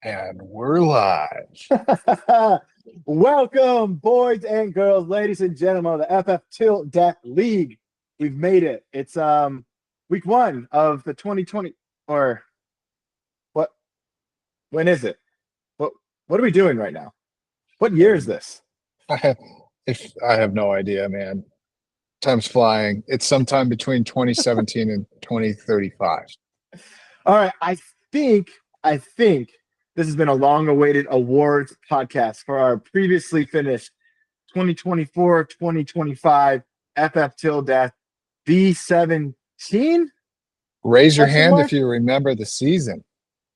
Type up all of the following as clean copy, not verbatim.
And we're live. Welcome, boys and girls, ladies and gentlemen, of the FF Tilt Deck League. We've made it. It's week one of the 2020 or what? When is it? What what are we doing right now? What year is this? I have, if I have no idea, man. Time's flying. It's sometime between 2017 and 2035. All right, I think this has been a long-awaited awards podcast for our previously finished 2024-2025 FF Till Death B17 Raise your question hand if mark? you remember the season.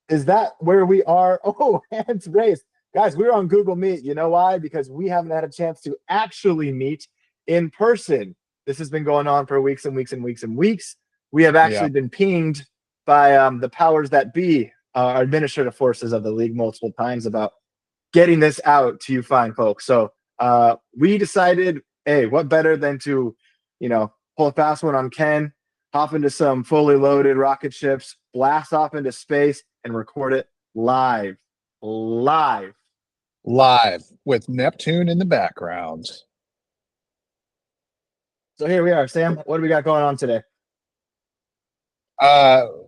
Is that where we are? Oh, hands raised. Guys, we're on Google Meet. You know why? Because we haven't had a chance to actually meet in person. This has been going on for weeks and weeks and weeks and weeks. We have Yeah. actually been pinged by the powers that be, our administrative forces of the league multiple times about getting this out to you fine folks. So we decided, hey, what better than to, pull a fast one on Ken, hop into some fully loaded rocket ships, blast off into space, and record it live. Live. Live with Neptune in the background. So here we are, Sam. What do we got going on today?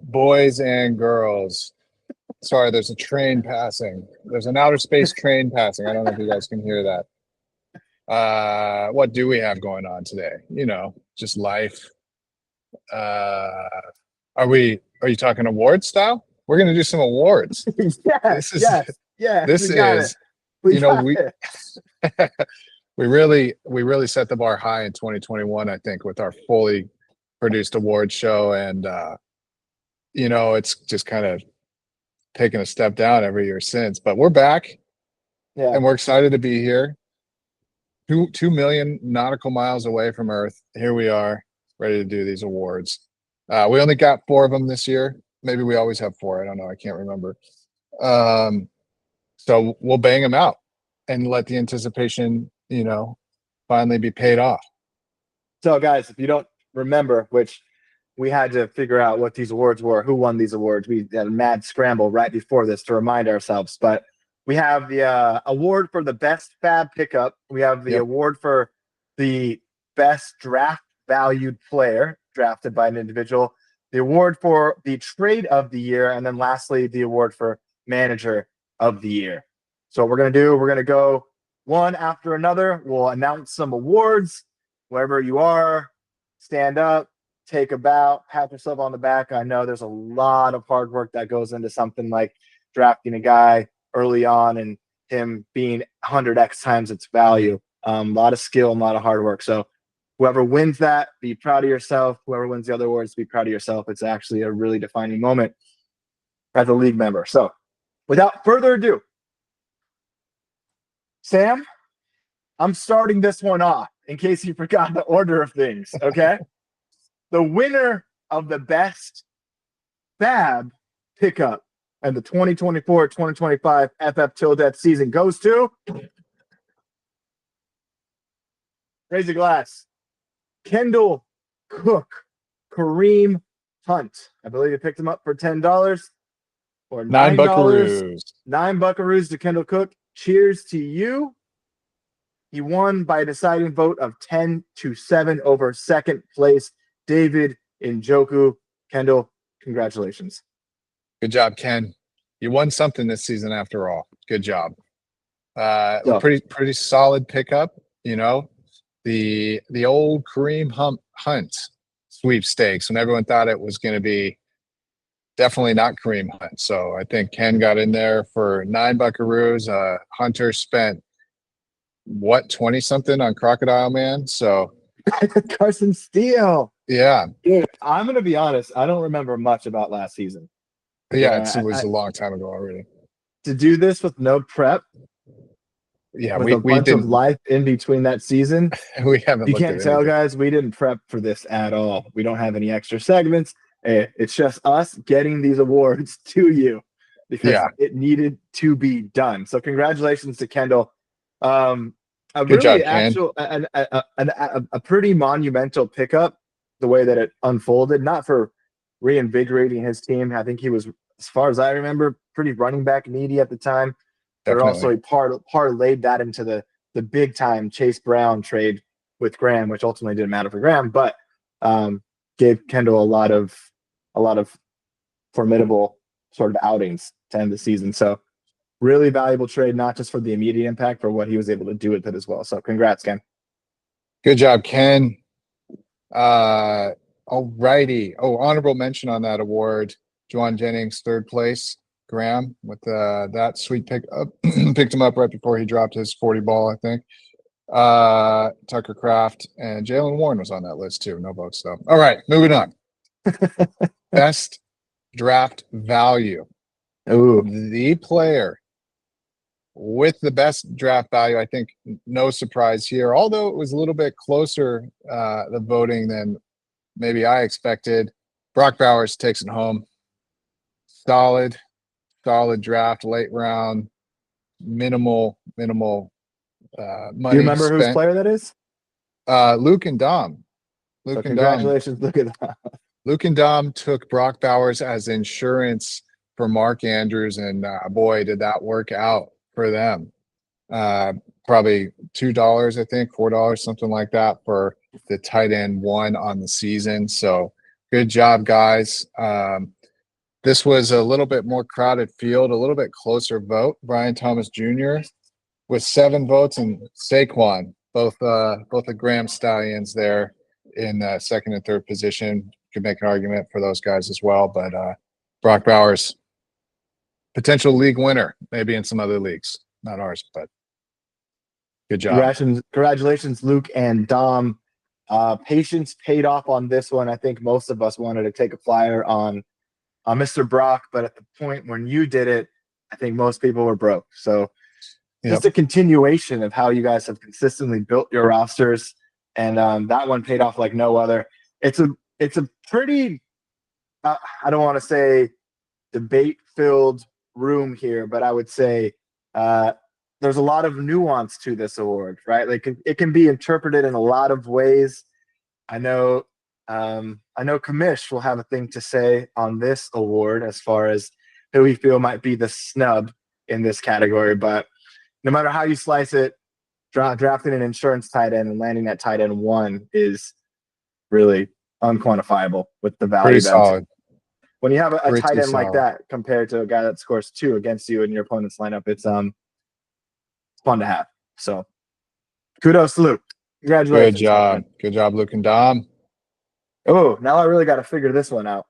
Boys and girls. Sorry, there's a train passing. There's an outer space train passing. I don't know if you guys can hear that. What do we have going on today? Just life. Uh, are you talking award style? We're gonna do some awards. yes, This is yes, this we got is it. We you know got we it. we really set the bar high in 2021, I think, with our fully produced award show, and it's just kind of taken a step down every year since. But we're back Yeah. and we're excited to be here. 2 million nautical miles away from Earth. Here we are, ready to do these awards. We only got 4 of them this year. Maybe we always have 4. I don't know. I can't remember. So we'll bang them out and let the anticipation, finally be paid off. So, guys, if you don't remember, which we had to figure out what these awards were, who won these awards. We had a mad scramble right before this to remind ourselves. But we have the award for the best fab pickup. We have the Yep. award for the best draft valued player drafted by an individual, the award for the trade of the year, and then lastly, the award for manager of the year. So what we're going to do, we're going to go one after another. We'll announce some awards. Wherever you are, stand up, take a bow, pat yourself on the back. I know there's a lot of hard work that goes into something like drafting a guy early on and him being 100x times its value. A lot of skill, a lot of hard work. So whoever wins that, be proud of yourself. Whoever wins the other awards, be proud of yourself. It's actually a really defining moment as a league member. So without further ado, Sam, I'm starting this one off in case you forgot the order of things, okay? The winner of the best fab pickup and the 2024-2025 FF Till Death season goes to, raise a glass, Kendall Cook, Kareem Hunt. I believe you picked him up for $10 or Nine $9. buckaroos. 9 buckaroos to Kendall Cook. Cheers to you. He won by a deciding vote of 10-7 over second place David Njoku. Kendall, congratulations. Good job, Ken. You won something this season after all. Good job. So, Pretty solid pickup. The old Kareem Hunt sweepstakes when everyone thought it was going to be definitely not Kareem Hunt. So I think Ken got in there for 9 buckaroos. Hunter spent 20 something on Crocodile Man. So Carson Steele. yeah, Dude, I'm going to be honest. I don't remember much about last season. yeah, Okay, it was a long time ago already. to do this with no prep, Yeah, with we a we bunch of didn't life in between that season, we haven't you looked at can't tell, anything. guys, we didn't prep for this at all. We don't have any extra segments. It's just us getting these awards to you because Yeah, it needed to be done. So congratulations to Kendall. A good really job, Ken. actual, a pretty monumental pickup, the way that it unfolded, not for reinvigorating his team. I think he was as far as I remember, pretty running back needy at the time. But also Definitely. he parlayed that into the big time Chase Brown trade with Graham, which ultimately didn't matter for Graham, but gave Kendall a lot of formidable sort of outings to end the season. So really valuable trade, not just for the immediate impact, for what he was able to do with it as well. So congrats, Ken. Good job, Ken. Alrighty. Oh, honorable mention on that award. Juwan Jennings, third place. Graham with that sweet pick up, picked him up right before he dropped his 40 ball, I think. Tucker Kraft and Jalen Warren was on that list too. No votes though. All right, moving on. Best draft value. Ooh. The player with the best draft value, I think no surprise here, although it was a little bit closer, the voting than maybe I expected. Brock Bowers takes it home. Solid draft, late round, minimal Do you money remember whose spent. player that is? Luke and Dom. So congratulations, look at that. Luke and Dom took Brock Bowers as insurance for Mark Andrews, and boy, did that work out for them. Probably $2, I think, $4, something like that, for the tight end one on the season. So good job, guys. This was a little bit more crowded field, a little bit closer vote. Brian Thomas Jr. with 7 votes, and Saquon, both the Graham Stallions there in second and third position. Could make an argument for those guys as well, but Brock Bowers, potential league winner, maybe in some other leagues, not ours, but good job. Congratulations, Luke and Dom. Patience paid off on this one. I think most of us wanted to take a flyer on Mr. Brock, but at the point when you did it, I think most people were broke. So just a continuation of how you guys have consistently built your rosters, and that one paid off like no other. It's a pretty I don't want to say debate-filled room here, but I would say there's a lot of nuance to this award, right? Like it can be interpreted in a lot of ways. I know Kamish will have a thing to say on this award as far as who we feel might be the snub in this category, but no matter how you slice it, drafting an insurance tight end and landing that tight end one is really unquantifiable with the value. Pretty solid. When you have a tight end like solid. that compared to a guy that scores 2 against you in your opponent's lineup, it's fun to have. So kudos to Luke. Congratulations. Good job, Luke and Dom. Oh, now I really got to figure this one out.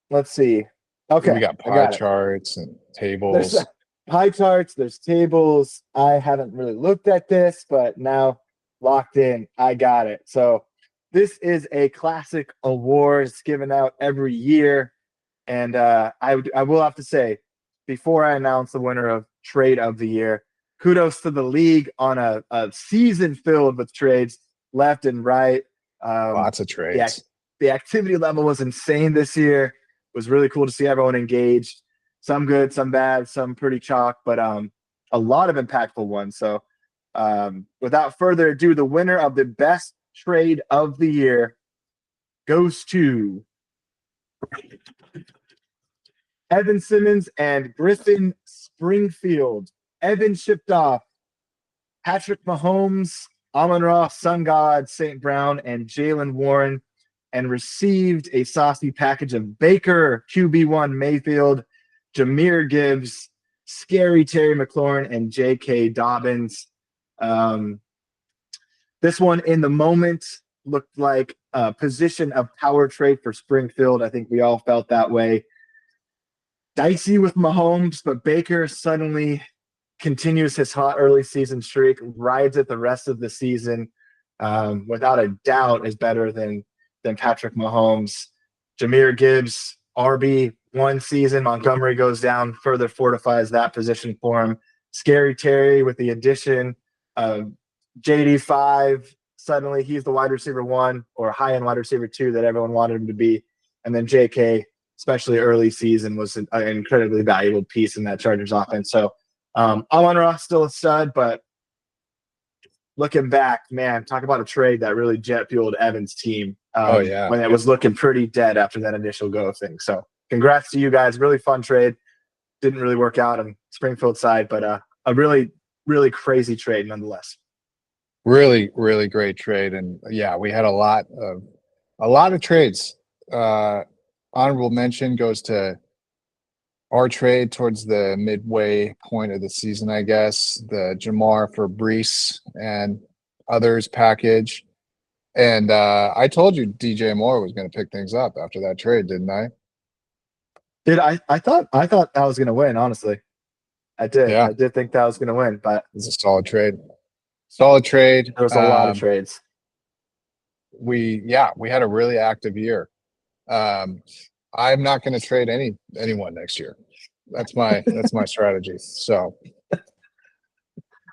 Let's see. Okay, We got pie charts and tables. There's pie charts, there's tables. I haven't really looked at this, but now locked in. I got it. So this is a classic award. It's given out every year. And I will have to say, before I announce the winner of Trade of the Year, kudos to the league on a season filled with trades left and right. Lots of trades. The activity level was insane this year. It was really cool to see everyone engaged. Some good, some bad, some pretty chalk, but a lot of impactful ones. So without further ado, the winner of the best trade of the year goes to Evan Simmons and Griffin Springfield. Evan shipped off Patrick Mahomes, Amon-Ra, Sun God, St. Brown, and Jalen Warren, and received a saucy package of Baker, QB1 Mayfield, Jahmyr Gibbs, Scary Terry McLaurin, and J.K. Dobbins. This one in the moment looked like a position of power trade for Springfield. I think we all felt that way. Dicey with Mahomes, but Baker suddenly continues his hot early season streak, rides it the rest of the season. Without a doubt, is better than Patrick Mahomes. Jahmyr Gibbs, RB one season. Montgomery goes down, further fortifies that position for him. Scary Terry with the addition of JD5. Suddenly he's the wide receiver 1 or high end wide receiver 2 that everyone wanted him to be. And then JK, especially early season, was an incredibly valuable piece in that Chargers offense. So Amon-Ra still a stud, but looking back, man, talk about a trade that really jet fueled Evan's team. When it was looking pretty dead after that initial go thing. So congrats to you guys. Really fun trade. Didn't really work out on Springfield side, but a really, really crazy trade nonetheless. Really, really great trade. And yeah, we had a lot of trades. Honorable mention goes to our trade towards the midway point of the season, I guess. The Jamar for Brees and others package. And I told you DJ Moore was going to pick things up after that trade, didn't I? I thought that was gonna win, honestly. I did. Yeah, I did think that was gonna win, but it's a solid trade. Solid trade. there was a lot of trades. We had a really active year. Um, I'm not going to trade anyone next year. That's my strategy. So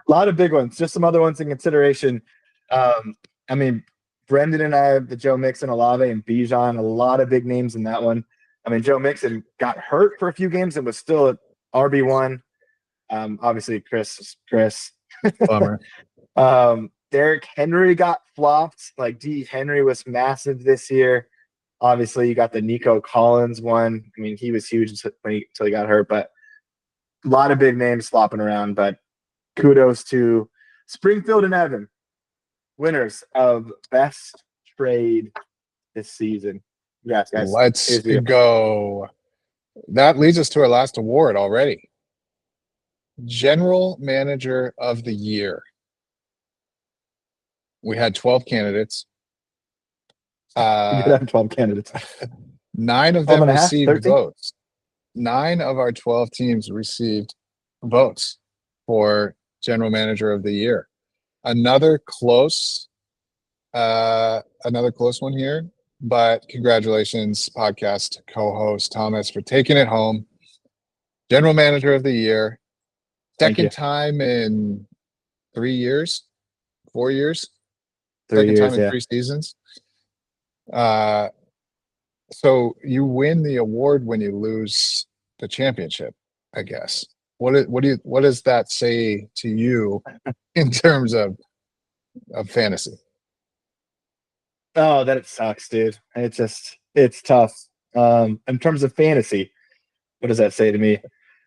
A lot of big ones. Just some other ones in consideration. I mean, Brendan and I have the Joe Mixon, A.L.F.A, and Bijan. A lot of big names in that one. I mean, Joe Mixon got hurt for a few games and was still at RB1. Obviously, Chris. bummer. Derrick Henry got flopped. Like D. Henry was massive this year. Obviously, you got the Nico Collins one. I mean, he was huge until he got hurt, but a lot of big names flopping around. But kudos to Springfield and Evan, winners of best trade this season. Yes, guys. Let's go. That leads us to our last award already. General Manager of the Year. We had 12 candidates. You did have 12 candidates. 9 of them received votes. 9 of our 12 teams received votes for General Manager of the Year. Another close one here, but congratulations, podcast co-host Thomas, for taking it home. General Manager of the Year. Second time in 3 years, 4 years. Second time in 3 seasons. So you win the award when you lose the championship, I guess. What does that say to you in terms of fantasy? Oh, that it sucks, dude. It's tough. In terms of fantasy, what does that say to me?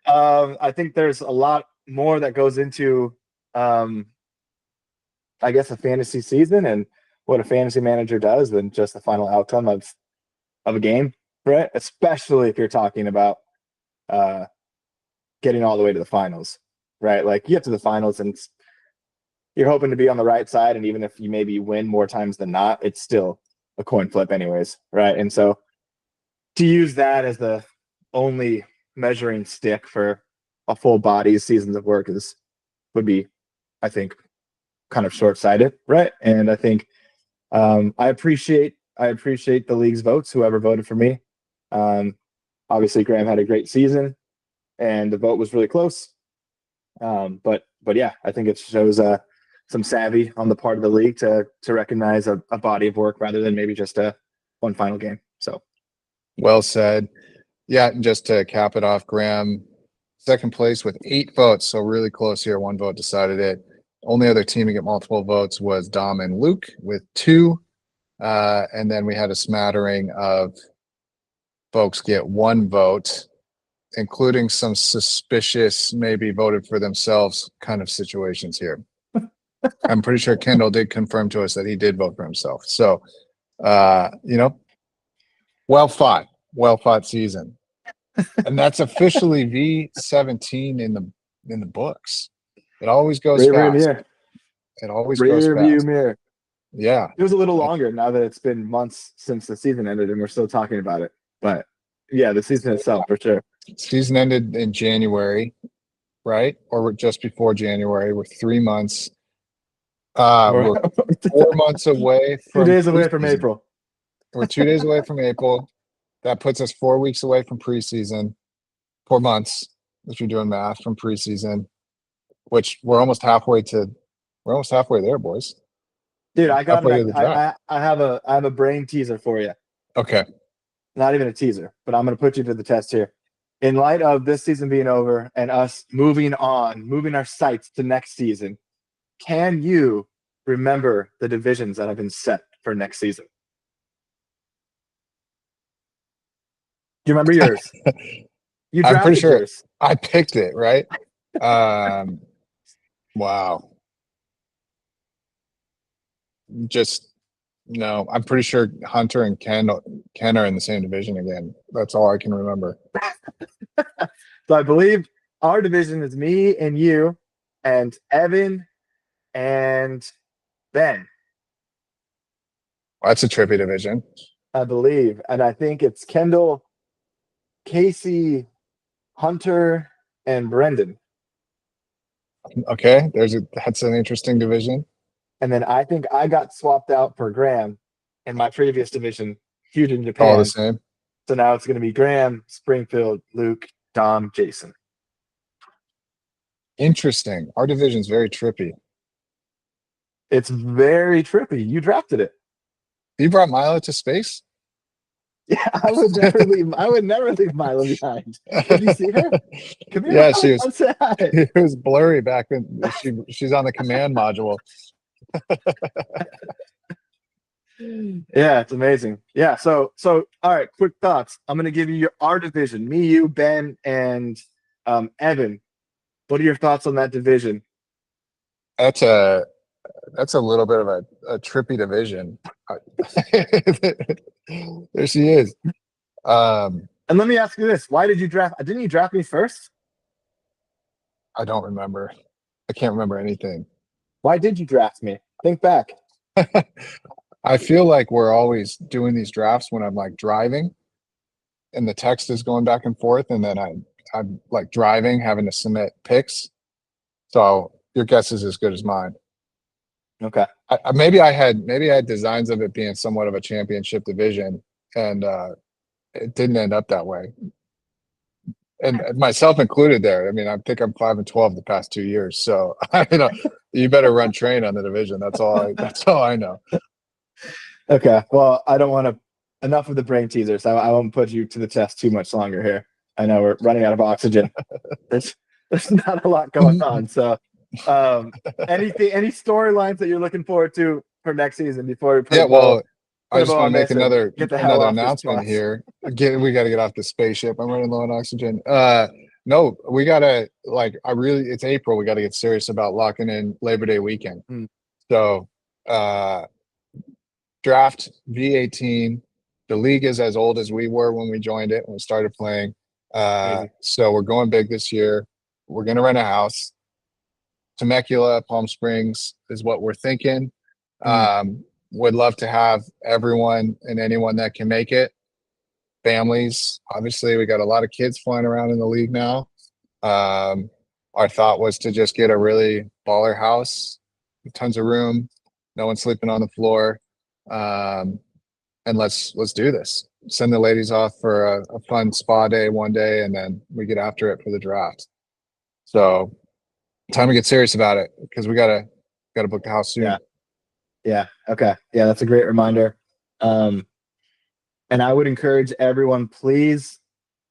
I think there's a lot more that goes into I guess a fantasy season and what a fantasy manager does than just the final outcome of a game, right? Especially if you're talking about getting all the way to the finals, right? Like you get to the finals and you're hoping to be on the right side, and even if you maybe win more times than not, it's still a coin flip anyways, right? And so to use that as the only measuring stick for a full body seasons of work would be, I think, kind of short-sighted, right? And I think I appreciate the league's votes, whoever voted for me. Obviously, Graham had a great season, and the vote was really close. But yeah, I think it shows some savvy on the part of the league to recognize a body of work rather than maybe just one final game. So, well said. Yeah, just to cap it off, Graham, second place with 8 votes, so really close here. 1 vote decided it. Only other team to get multiple votes was Dom and Luke with 2. And then we had a smattering of folks get 1 vote, including some suspicious, maybe voted for themselves kind of situations here. I'm pretty sure Kendall did confirm to us that he did vote for himself. So, well fought season. And that's officially V17 in the books. It always goes fast. It always goes fast. Mirror. Yeah. It was a little longer now that it's been months since the season ended and we're still talking about it. But yeah, the season itself for sure. Season ended in January, right? Or just before January. We're 3 months. We're 4 months away from 2 days away from April. We're 2 days away from April. That puts us 4 weeks away from preseason. 4 months, if you're doing math, from preseason, which we're almost halfway there, boys. Dude, I have a brain teaser for you. Okay. Not even a teaser, but I'm going to put you to the test here. In light of this season being over and us moving our sights to next season, can you remember the divisions that have been set for next season? Do you remember yours? You I'm pretty drafted sure yours. I picked it, right? Um, wow. Just no, I'm pretty sure Hunter and Ken are in the same division again. That's all I can remember. So I believe our division is me and you and Evan and Ben, That's a trippy division. I believe. And I think it's Kendall, Casey, Hunter, and Brendan. Okay, that's an interesting division. And then I think I got swapped out for Graham in my previous division, huge in All the Japan. same. So now it's going to be Graham, Springfield, Luke, Dom, Jason. Interesting. Our division's very trippy. It's very trippy. You drafted it. You brought Milo to space? Yeah, I would never leave. I would never leave Milo behind. Did you see her? Come here, Yeah, Milo. she was Come say hi. it was blurry back when she's on the command module. Yeah, it's amazing. Yeah, so all right, quick thoughts. I'm gonna give you our division. Me, you, Ben, and Evan. What are your thoughts on that division? That's a little bit of a trippy division. There she is. Um, And let me ask you this: why did you draft? Didn't you draft me first? I don't remember. I can't remember anything. Why did you draft me? Think back. I feel like we're always doing these drafts when I'm like driving and the text is going back and forth, and then I'm like driving, having to submit picks. So your guess is as good as mine. Okay. Maybe I had designs of it being somewhat of a championship division, and it didn't end up that way. And myself included there. I mean, I think I'm 5-12 the past 2 years. So you better run train on the division. That's all I know. Okay. Well, I don't want to. Enough of the brain teasers. I won't put you to the test too much longer here. I know we're running out of oxygen. There's there's not a lot going on. So, um, any storylines that you're looking forward to for next season before we Yeah, well, I put a just bow want to on make this and another get the hell another off this announcement bus? here. We got to get off the spaceship. I'm running low on oxygen. No, we gotta it's April. We got to get serious about locking in Labor Day weekend. Hmm. So, uh, draft V18. The league is as old as we were when we joined it when we started playing. Amazing. So we're going big this year. We're gonna rent a house. Temecula, Palm Springs is what we're thinking. Hmm. Would love to have everyone and anyone that can make it. Families, obviously, we got a lot of kids flying around in the league now. Um, our thought was to just get a really baller house, tons of room, no one sleeping on the floor, and let's do this. Send the ladies off for a fun spa day one day, and then we get after it for the draft. So time to get serious about it because we gotta book the house soon. Yeah. Yeah. Okay. Yeah, that's a great reminder. Um, and I would encourage everyone, please.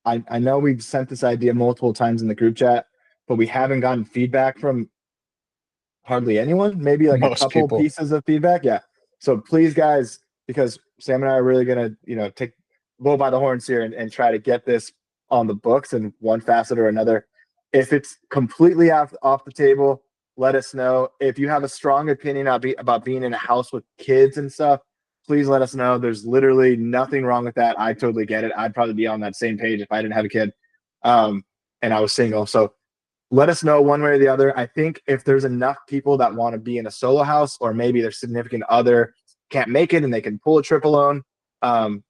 I know we've sent this idea multiple times in the group chat, but we haven't gotten feedback from hardly anyone. Maybe like a Most couple people. pieces of feedback. Yeah. So please, guys, because Sam and I are really gonna, take bull by the horns here and try to get this on the books in one facet or another. If it's completely off the table, let us know. If you have a strong opinion about being in a house with kids and stuff, please let us know. There's literally nothing wrong with that. I totally get it. I'd probably be on that same page if I didn't have a kid, and I was single. So let us know one way or the other. I think if there's enough people that want to be in a solo house, or maybe their significant other can't make it and they can pull a trip alone,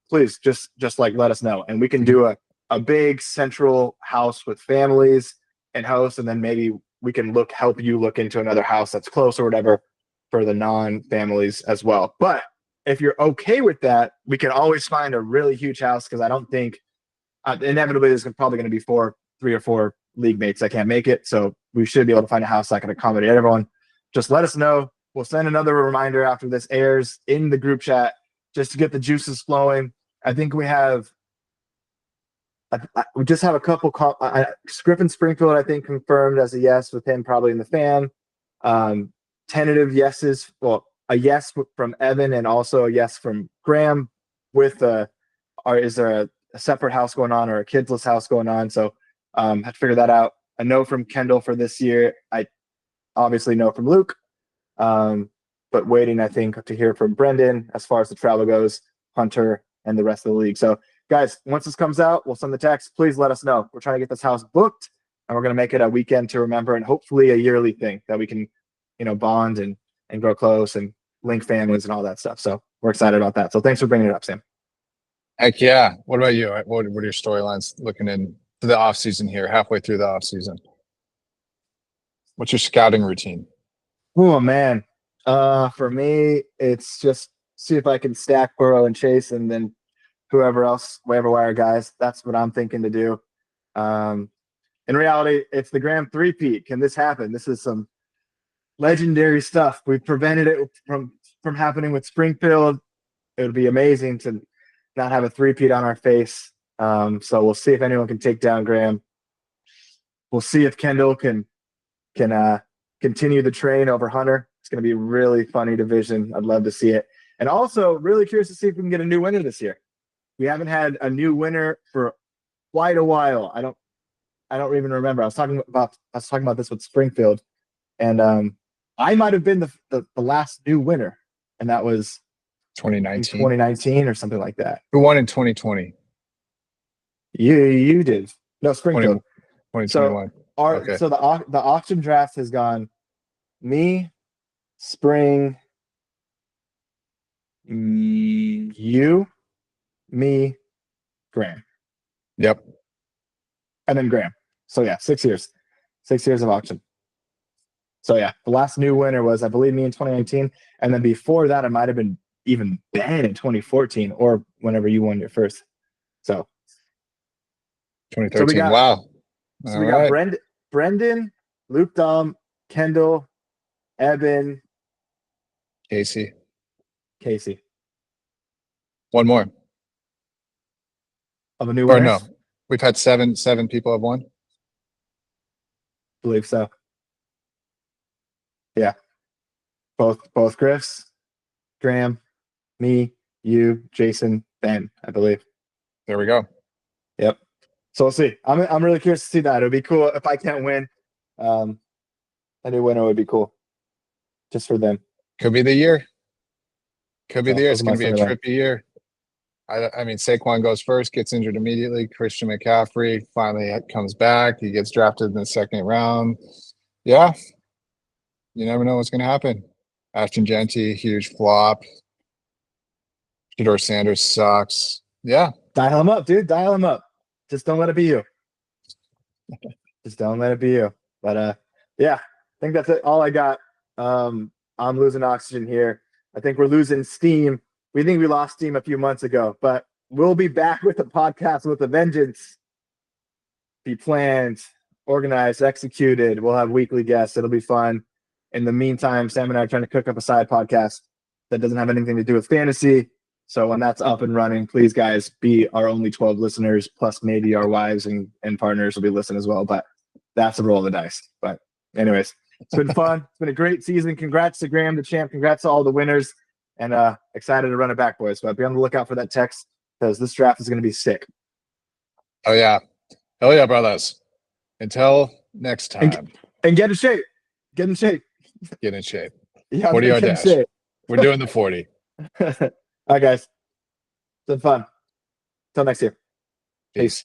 please just like let us know, and we can do a big central house with families and hosts, and then maybe we can help you look into another house that's close or whatever for the non-families as well. But if you're okay with that, we can always find a really huge house, because I don't think inevitably there's probably going to be 3 or 4 league mates that can't make it. So we should be able to find a house that can accommodate everyone. Just let us know. We'll send another reminder after this airs in the group chat just to get the juices flowing. I think we just have a couple. Griffin Springfield, I think, confirmed as a yes with him probably in the fan. Tentative yeses. Well, a yes from Evan and also a yes from Graham. With is there a separate house going on or a kidless house going on. So have to figure that out. I know from Kendall for this year. I obviously know from Luke. But waiting, I think, to hear from Brendan as far as the travel goes, Hunter, and the rest of the league. So, guys, once this comes out, we'll send the text. Please let us know. We're trying to get this house booked, and we're going to make it a weekend to remember and hopefully a yearly thing that we can, bond and grow close and link families and all that stuff. So we're excited about that. So thanks for bringing it up, Sam. Heck yeah. What about you? What are your storylines looking into the off season here, halfway through the off season? What's your scouting routine? Oh man. For me, it's just see if I can stack Burrow and Chase and then whoever else, waiver wire guys. That's what I'm thinking to do. In reality, it's the Graham three-peat. Can this happen? This is some legendary stuff. We've prevented it from happening with Springfield. It would be amazing to not have a three-peat on our face. So we'll see if anyone can take down Graham. We'll see if Kendall can continue the train over Hunter. It's going to be a really funny division. I'd love to see it. And also really curious to see if we can get a new winner this year. We haven't had a new winner for quite a while. I don't even remember. I was talking about this with Springfield, and I might have been the last new winner, and that was 2019 or something like that. Who won in 2020? You did. No, Springfield. 2021. So the auction draft has gone me, Spring, you, me, Graham. Yep. And then Graham. So yeah, 6 years. 6 years of auction. So yeah, the last new winner was, I believe, me in 2019. And then before that, it might have been even Ben in 2014 or whenever you won your first. So 2013. Wow. So we got Brendan, Luke Dom, Kendall, Evan, Casey. One more. Of a new Or winner? no. We've had seven people have won. Believe so. Yeah. Both Griffs, Graham, me, you, Jason, Ben, I believe. There we go. Yep. So we'll see. I'm really curious to see that. It would be cool if I can't win. A new winner would be cool. Just for them. Could be the year. It's going to be a trippy year. I mean, Saquon goes first, gets injured immediately. Christian McCaffrey finally comes back. He gets drafted in the second round. Yeah. You never know what's going to happen. Ashton Genty, huge flop. Shedeur Sanders sucks. Yeah. Dial him up, dude. Dial him up. Just don't let it be you. Just don't let it be you. But yeah, I think that's it. All I got. I'm losing oxygen here. I think we're losing steam. We think we lost steam a few months ago, but we'll be back with the podcast with a vengeance. Be planned, organized, executed. We'll have weekly guests. It'll be fun. In the meantime, Sam and I are trying to cook up a side podcast that doesn't have anything to do with fantasy. So when that's up and running, please, guys, be our only 12 listeners, plus maybe our wives and partners will be listening as well. But that's a roll of the dice. But anyways, it's been fun. It's been a great season. Congrats to Graham, the champ. Congrats to all the winners. And excited to run it back, boys. But be on the lookout for that text because this draft is going to be sick. Oh, yeah. Hell yeah, brothers. Until next time. And get in shape. Get in shape. Get in shape. Yeah, 40-yard dash. We're doing the 40. All right, guys. It's been fun. Till next year. Peace.